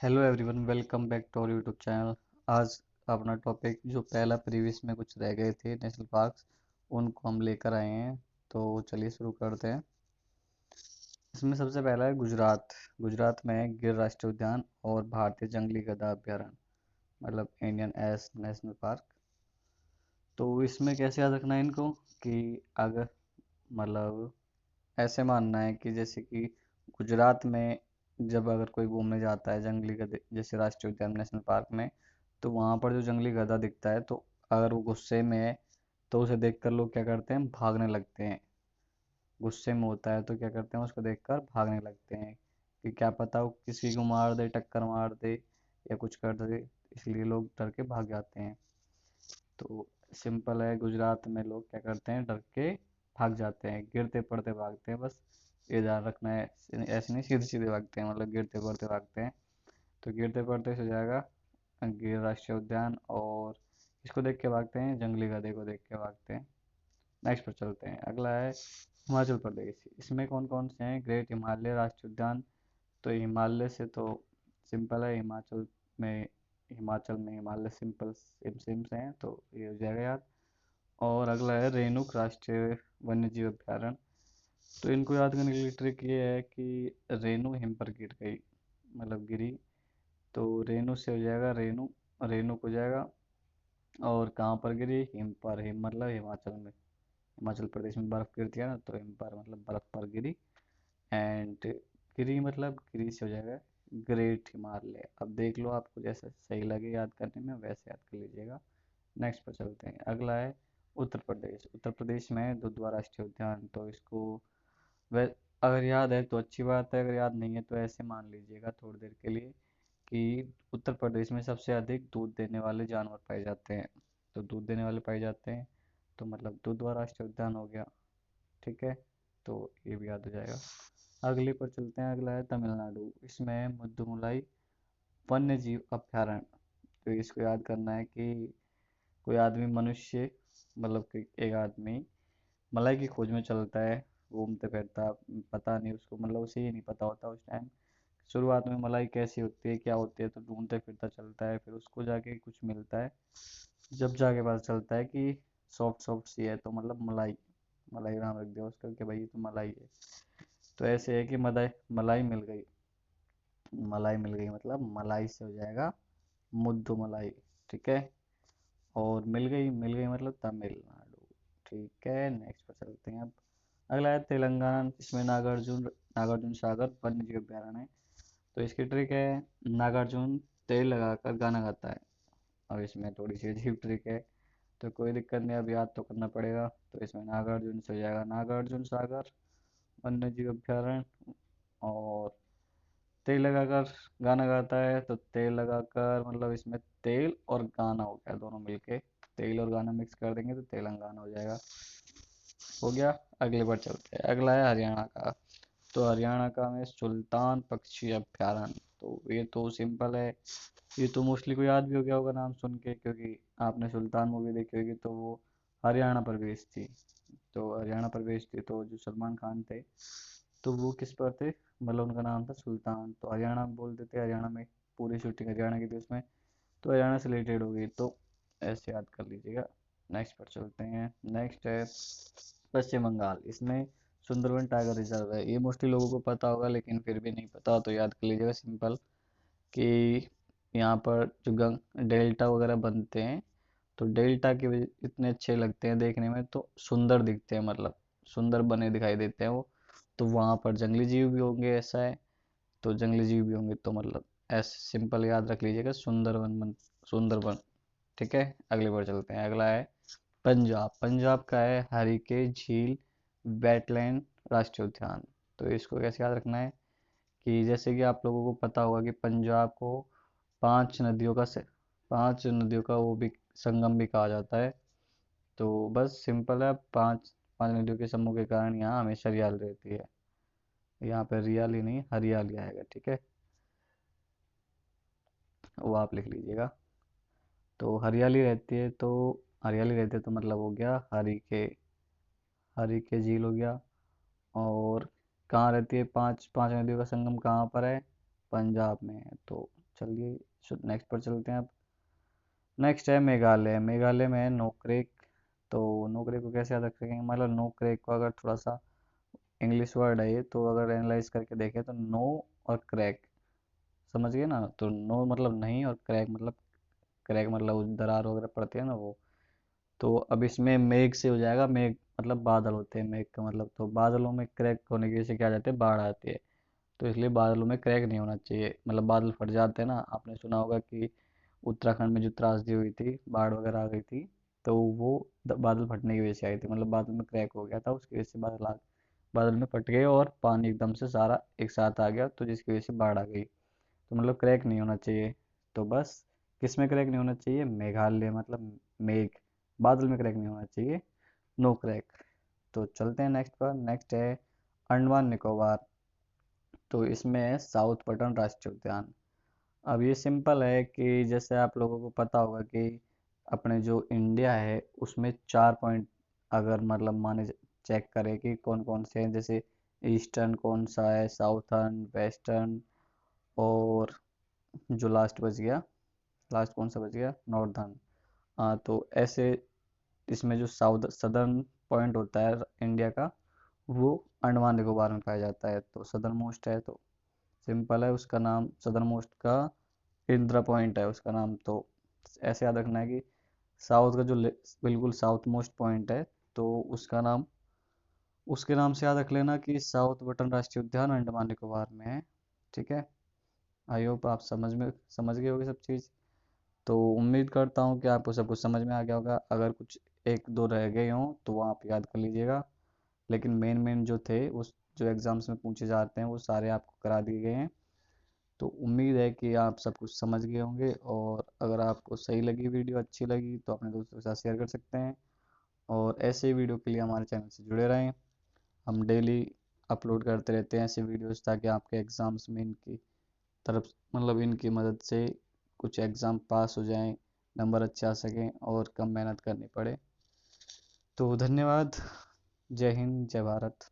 Hello everyone, welcome back to our YouTube channel. आज अपना topic जो पहला प्रीवियस में कुछ रह गए थे नेशनल पार्क्स, उनको हम लेकर आए हैं। तो चलिए शुरू करते हैं। इसमें सबसे पहला है गुजरात। गुजरात में है गिर राष्ट्रीय उद्यान और भारतीय जंगली गधा अभयारण्य, मतलब इंडियन एस नेशनल पार्क। तो इसमें कैसे याद रखना है इनको कि अगर मतलब ऐसे मानना है कि जैसे कि गुजरात में जब अगर कोई घूमने जाता है जंगली गधे जैसे राष्ट्रीय उद्यान नेशनल पार्क में, तो वहाँ पर जो जंगली गधा दिखता है, तो अगर वो गुस्से में है तो उसे देखकर लोग क्या करते हैं, भागने लगते हैं। गुस्से में होता है तो क्या करते हैं, उसको देखकर भागने लगते हैं कि क्या पता वो किसी को मार दे, टक्कर मार दे या कुछ कर दे, इसलिए लोग डर के भाग जाते हैं। तो सिंपल है, गुजरात में लोग क्या करते हैं, डर के भाग जाते हैं, गिरते पड़ते भागते हैं। बस ये ध्यान रखना है, ऐसे नहीं सीधे सीधे भागते हैं, मतलब गिरते पड़ते भागते हैं। तो गिरते पड़ते से हो जाएगा गिर राष्ट्रीय उद्यान, और इसको देख के भागते हैं, जंगली गधे को देख के भागते हैं। नेक्स्ट पर चलते हैं। अगला है हिमाचल प्रदेश। इसमें कौन कौन से हैं? ग्रेट हिमालय राष्ट्रीय उद्यान। तो हिमालय से तो सिंपल है, हिमाचल में हिमालय सिंपल सेम सेम से हैं, तो ये हो जाएगा याद। और अगला है रेणुक राष्ट्रीय वन्य जीव अभयारण्य। तो इनको याद करने के लिए ट्रिक ये है कि रेणु हिम पर गिर गई, मतलब गिरी, तो रेणु से हो जाएगा रेणु, रेणुक हो जाएगा। और कहाँ पर गिरी? हिम पर। हिम मतलब हिमाचल में, हिमाचल प्रदेश में बर्फ गिरती है ना, तो हिम पर मतलब बर्फ पर गिरी। एंड गिरी मतलब गिरी से हो जाएगा ग्रेट हिमालय। अब देख लो, आपको जैसा सही लगे याद करने में वैसे याद कर लीजिएगा। नेक्स्ट पर चलते हैं। अगला है उत्तर प्रदेश। उत्तर प्रदेश में है दुधवा राष्ट्रीय उद्यान। तो इसको वै अगर याद है तो अच्छी बात है, अगर याद नहीं है तो ऐसे मान लीजिएगा थोड़ी देर के लिए कि उत्तर प्रदेश में सबसे अधिक दूध देने वाले जानवर पाए जाते हैं। तो दूध देने वाले पाए जाते हैं, तो मतलब दुधवा राष्ट्रीय उद्यान हो गया। ठीक है, तो ये भी याद हो जाएगा। अगले पर चलते हैं। अगला है तमिलनाडु। इसमें है मुद्दुमलाई वन्य जीव अभयारण्य। तो इसको याद करना है कि कोई आदमी, मनुष्य, मतलब कि एक आदमी मलाई की खोज में चलता है, घूमते फिरता, पता नहीं उसको, मतलब उसे ये नहीं पता होता उस टाइम शुरुआत में मलाई कैसी होती है, क्या होती है, तो ढूंढते फिरता चलता है, फिर उसको जाके कुछ मिलता है। जब जाके पता चलता है कि सॉफ्ट सॉफ्ट सी है, तो मतलब मलाई, मलाई नाम रख दिया उसका कि भाई ये तो मलाई है। तो ऐसे है कि मलाई, मलाई मिल गई, मलाई मिल गई मतलब मलाई से हो जाएगा मुद्दू मलाई। ठीक है, और मिल गई मतलब तमिलनाडु। ठीक है, नेक्स्ट पर चलते हैं अब। अगला है तेलंगाना। इसमें नागार्जुन, नागार्जुन सागर वन्य जीव अभयारण्य है। तो इसकी ट्रिक है, नागार्जुन तेल लगाकर गाना गाता है। अब इसमें थोड़ी सी अजीब ट्रिक है, तो कोई दिक्कत नहीं, अब याद तो करना पड़ेगा। तो इसमें नागार्जुन से हो जाएगा नागार्जुन सागर वन्य जीव अभयारण्य। और तेल लगाकर गाना गाता है, तो तेल लगाकर मतलब इसमें तेल और गाना हो गया दोनों मिलके, तेल और गाना मिक्स कर देंगे तो तेलंगाना हो जाएगा। हो गया। अगले पर चलते हैं। अगला है हरियाणा का। तो हरियाणा का में सुल्तान पक्षी अभयारण्य। तो ये तो सिंपल है, ये तो मोस्टली को याद भी हो गया होगा नाम सुन के, क्योंकि आपने सुल्तान मूवी देखी होगी, तो वो हरियाणा पर बेस्ड थी। तो हरियाणा पर बेस्ड थी, तो जो सलमान खान थे, तो वो किस पर थे, मतलब उनका नाम था सुल्तान, तो हरियाणा बोल देते, हरियाणा में पूरी शूटिंग हरियाणा की थी उसमें, तो हरियाणा से रिलेटेड होगी, तो ऐसे याद कर लीजिएगा। नेक्स्ट पर चलते हैं। नेक्स्ट है पश्चिम बंगाल। इसमें सुंदरबन टाइगर रिजर्व है। ये मोस्टली लोगों को पता होगा, लेकिन फिर भी नहीं पता तो याद कर लीजिएगा सिंपल कि यहाँ पर जो गंग डेल्टा वगैरह बनते हैं, तो डेल्टा के इतने अच्छे लगते हैं देखने में, तो सुंदर दिखते हैं, मतलब सुंदर बने दिखाई देते हैं वो। तो वहाँ पर जंगली जीव भी होंगे, ऐसा है, तो जंगली जीव भी होंगे, तो मतलब ऐसे सिंपल याद रख लीजिएगा सुंदरबन। ठीक है, अगले पर चलते हैं। अगला है पंजाब। पंजाब का है हरीके झील वेटलैंड राष्ट्रीय उद्यान। तो इसको कैसे याद रखना है कि जैसे कि आप लोगों को पता होगा कि पंजाब को पांच नदियों का वो भी संगम भी कहा जाता है। तो बस सिंपल है, पांच पांच नदियों के समूह के कारण यहाँ हमेशा हरियाली रहती है। यहाँ पे रियाली नहीं, हरियाली आएगा। ठीक है, वो आप लिख लीजिएगा। तो हरियाली रहती है तो मतलब हो गया हरी के झील हो गया। और कहाँ रहती है? पांच पांच नदियों का संगम कहाँ पर है? पंजाब में है। तो चलिए नेक्स्ट पर चलते हैं अब। नेक्स्ट है मेघालय। मेघालय में है नोक्रेक। तो नोक्रेक को कैसे याद रखेंगे, मतलब नोक्रेक को अगर थोड़ा सा इंग्लिश वर्ड है ये, तो अगर एनालाइज करके देखें तो नो और क्रैक, समझ गए ना। तो नो मतलब नहीं और क्रैक मतलब दरार वगैरह पड़ती है ना वो। तो अब इसमें मेघ से हो जाएगा, मेघ मतलब बादल होते हैं, मेघ का मतलब, तो बादलों में क्रैक होने की वजह से क्या आ जाते हैं, बाढ़ आती है। तो इसलिए बादलों में क्रैक नहीं होना चाहिए, मतलब बादल फट जाते हैं ना। आपने सुना होगा कि उत्तराखंड में जो त्रासदी हुई थी, बाढ़ वगैरह आ गई थी, तो वो बादल फटने की वजह से आई थी, मतलब बादल में क्रैक हो गया था, उसकी वजह से बादल में फट गए और पानी एकदम से सारा एक साथ आ गया, तो जिसकी वजह से बाढ़ आ गई। तो मतलब क्रैक नहीं होना चाहिए। तो बस किस में क्रैक नहीं होना चाहिए, मेघालय मतलब मेघ, बादल में क्रैक नहीं होना चाहिए, नो क्रैक। तो चलते हैं नेक्स्ट पर। नेक्स्ट है अंडमान निकोबार। तो इसमें है साउथ पटन राष्ट्रीय उद्यान। अब ये सिंपल है कि जैसे आप लोगों को पता होगा कि अपने जो इंडिया है उसमें 4 पॉइंट अगर मतलब माने चेक करें कि कौन कौन से हैं, जैसे ईस्टर्न कौन सा है, साउथर्न, वेस्टर्न, और जो लास्ट बच गया, लास्ट कौन सा बच गया, नॉर्दर्न। हाँ, तो ऐसे इसमें जो साउथ सदर्न पॉइंट होता है इंडिया का, वो अंडमान निकोबार में पाया जाता है, तो सदर्न मोस्ट है। तो सिंपल है, उसका नाम सदर्न मोस्ट का इंदिरा पॉइंट है उसका नाम। तो ऐसे याद रखना है कि साउथ का जो बिल्कुल साउथ मोस्ट पॉइंट है, तो उसके नाम से याद रख लेना कि साउथ बटन राष्ट्रीय उद्यान अंडमान निकोबार में है। ठीक है, आई होप आप समझ गए होगे सब चीज़। तो उम्मीद करता हूँ कि आपको सब कुछ समझ में आ गया होगा। अगर कुछ एक दो रह गए हों तो वो आप याद कर लीजिएगा, लेकिन मेन मेन जो थे उस जो एग्ज़ाम्स में पूछे जाते हैं वो सारे आपको करा दिए गए हैं। तो उम्मीद है कि आप सब कुछ समझ गए होंगे, और अगर आपको सही लगी, वीडियो अच्छी लगी, तो अपने दोस्तों के साथ शेयर कर सकते हैं। और ऐसे ही वीडियो के लिए हमारे चैनल से जुड़े रहें। हम डेली अपलोड करते रहते हैं ऐसे वीडियोस, ताकि आपके एग्ज़ाम्स में इनकी तरफ मतलब इनकी मदद से कुछ एग्ज़ाम पास हो जाएं, नंबर अच्छे आ सकें और कम मेहनत करनी पड़े। तो धन्यवाद। जय हिंद, जय भारत।